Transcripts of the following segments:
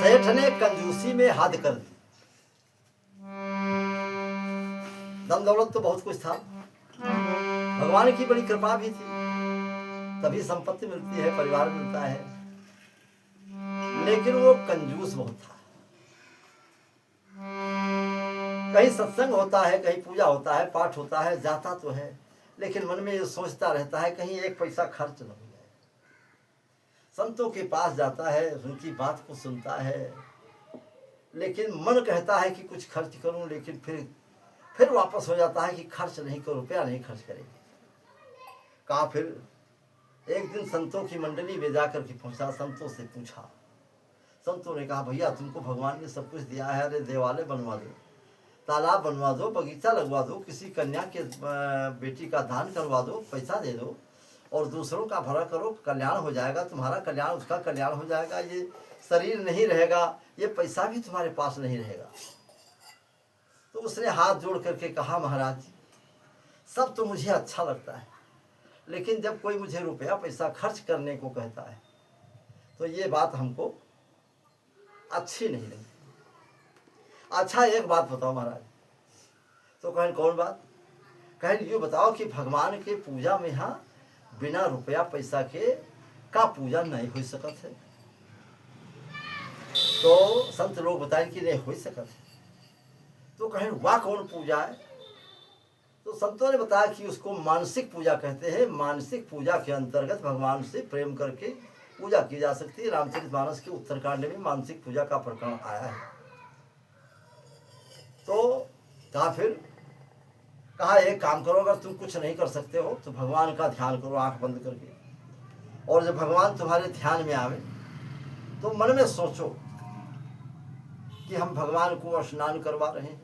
सेठ ने कंजूसी में हद कर दी। धन दौलत तो बहुत कुछ था, भगवान की बड़ी कृपा भी थी, तभी संपत्ति मिलती है, परिवार मिलता है, लेकिन वो कंजूस बहुत था। कहीं सत्संग होता है, कहीं पूजा होता है, पाठ होता है, जाता तो है, लेकिन मन में ये सोचता रहता है कहीं एक पैसा खर्च न हो जाए। संतों के पास जाता है, उनकी बात को सुनता है, लेकिन मन कहता है कि कुछ खर्च करूं, लेकिन फिर वापस हो जाता है कि खर्च नहीं करो, रुपया नहीं खर्च करेंगे। कहा फिर एक दिन संतों की मंडली में जाकर के पहुंचा, संतों से पूछा। संतों ने कहा भैया तुमको भगवान ने सब कुछ दिया है, अरे देवालय बनवा दो, तालाब बनवा दो, बगीचा लगवा दो, किसी कन्या के बेटी का दान करवा दो, पैसा दे दो और दूसरों का भला करो, कल्याण हो जाएगा, तुम्हारा कल्याण उसका कल्याण हो जाएगा, ये शरीर नहीं रहेगा, ये पैसा भी तुम्हारे पास नहीं रहेगा। तो उसने हाथ जोड़ करके कहा महाराज जी सब तो मुझे अच्छा लगता है, लेकिन जब कोई मुझे रुपया पैसा खर्च करने को कहता है तो ये बात हमको अच्छी नहीं लगी। अच्छा एक बात बताओ महाराज। तो कहें कौन बात? कहें यूँ बताओ कि भगवान के पूजा में यहाँ बिना रुपया पैसा के का पूजा नहीं हो सकत है? तो संत लोग बताएं कि नहीं हो सकत है। तो कहें वाह कौन पूजा है? तो संतों ने बताया कि उसको मानसिक पूजा कहते हैं। मानसिक पूजा के अंतर्गत भगवान से प्रेम करके पूजा की जा सकती है। रामचरितमानस के उत्तरकांड में मानसिक पूजा का प्रकरण आया है। तो कहा फिर कहा एक काम करो, अगर तुम कुछ नहीं कर सकते हो तो भगवान का ध्यान करो आंख बंद करके, और जब भगवान तुम्हारे ध्यान में आवे तो मन में सोचो कि हम भगवान को स्नान करवा रहे हैं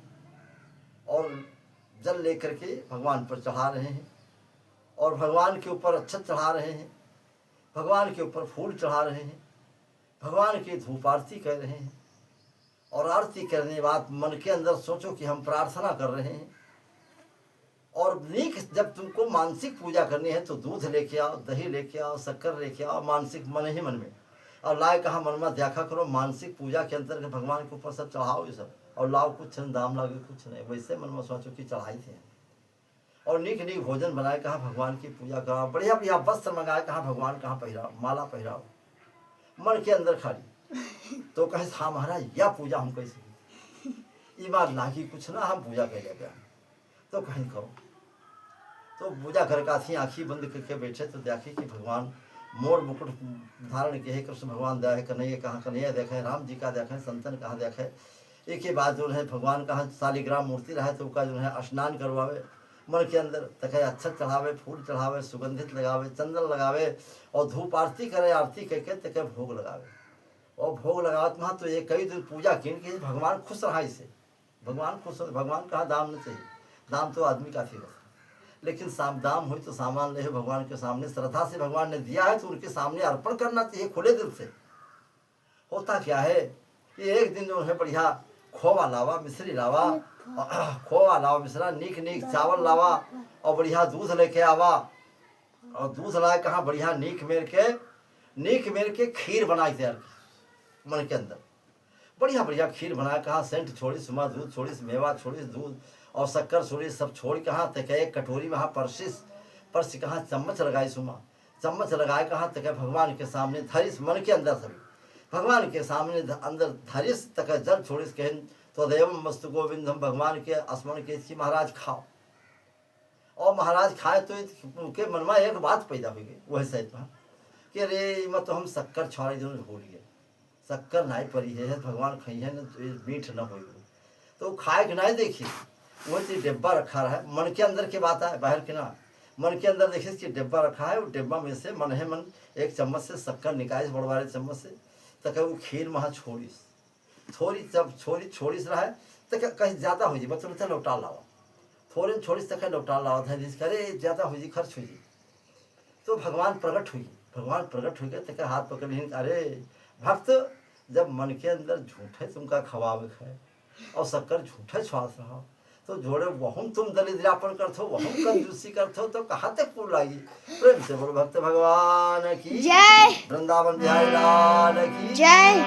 और जल लेकर के भगवान पर चढ़ा रहे हैं, और भगवान के ऊपर अक्षत चढ़ा रहे हैं, भगवान के ऊपर फूल चढ़ा रहे हैं, भगवान की धूप आरती कर रहे हैं, और आरती करने के बाद मन के अंदर सोचो कि हम प्रार्थना कर रहे हैं। और नीक जब तुमको मानसिक पूजा करनी है तो दूध लेके आओ, दही लेके आओ, शक्कर लेके आओ, मानसिक मन ही मन में, और लाए कहा मन में देखा करो। मानसिक पूजा के अंतर्गत भगवान के ऊपर सब चढ़ाओ ये सब, और लाओ कुछ दाम लागे कुछ नहीं, वैसे मन में सोचो कि चढ़ाई थे। और नीक नीक भोजन बनाए, कहा भगवान की पूजा कराओ, बढ़िया बढ़िया वस्त्र मंगाए, कहा भगवान कहाँ पहराओ, माला पहराओ, मन के अंदर खाली। तो कहे हाँ महाराज यह पूजा हम कैसे, ये बात लागी कुछ ना, हम पूजा कर गया। तो कहीं करो। तो पूजा घर का थी, आँखी बंद करके बैठे तो देखे कि भगवान मोर मुकुट धारण किए, कृष्ण भगवान दया कन्हैया कहाँ कन्हैया देखे, राम जी का देखे, संतन कहाँ देखे। एक ही बात जो है भगवान कहाँ शालिग्राम मूर्ति रहे तो उसका जो है स्नान करवावे, मन के अंदर तके अक्षत चढ़ावे, फूल चढ़ावे, सुगंधित लगावे, चंदन लगावे, और धूप आरती करे, आरती करके तके भोग लगावे। और भोग लगावत वहाँ तो एक कई दिन पूजा किन के भगवान खुश रहा इससे, भगवान खुश हो। भगवान कहा दाम न चाहिए, दाम तो आदमी का थी, लेकिन दाम हो तो सामान ले भगवान के सामने श्रद्धा से भगवान ने दिया है तो उनके सामने अर्पण करना चाहिए खुले दिल से। होता क्या है कि एक दिन जो है बढ़िया खोवा लावा, मिश्री लावा, खोवा लावा मिश्रा, नीक नीक चावल लावा, और बढ़िया दूध लेके आवा, और दूध लाए कहाँ बढ़िया नीक मेर के खीर बनाई तैयार की। मन के अंदर बढ़िया बढ़िया खीर बनाए, कहाँ सेंट छोड़ी, सुमा दूध छोड़ी, मेवा छोड़ी, दूध और शक्कर छोड़ी, सब छोड़ कहाँ तक एक कटोरी में परस कहाँ चम्मच लगाई, सुमा चम्मच लगाए कहाँ तक भगवान के सामने धरिस, मन के अंदर सभी भगवान के सामने अंदर धरिस तक जल छोड़िस, कहन तो देवम मस्तु गोविंदम, भगवान के स्मरण के इसकी महाराज खाओ। और महाराज खाए तो उनके मन में एक बात पैदा हुई गई, वह सहित कि अरे मत तो हम शक्कर छोड़े जो भूल गए, शक्कर नहीं पड़ी है, भगवान खाई है न मीठ न हो, तो खाए कि नहीं देखिए वो चीज डिब्बा रखा रहा है। मन के अंदर की बात है, बाहर के ना, मन के अंदर देखिए कि डिब्बा रखा है, वो डिब्बा में से मन है मन एक चम्मच से शक्कर निकालिस, बड़ वाले चम्मच से, तक वो खीर वहाँ छोड़िस, थोड़ी जब छोड़िस रहा है तक कहीं ज़्यादा हो जी, मतलब लौटा लावा, थोड़े छोड़िस तक लौटा लावा था, करे ज़्यादा हो जी, खर्च हो जी। तो भगवान प्रकट हुई गए तक हाथ पकड़ ली, अरे भक्त जब मन के अंदर झूठे तुमका खवावे खाए और शक्कर झूठे श्वास रहा तो जोड़े वहुम तुम दलिद्रापन करथो, वहुम कंजूसी करथो, तो कहाँ तक पूर्ण लागी। प्रेम से बोलो भक्त भगवान की जय, वृंदावन बिहारी लाल की जय।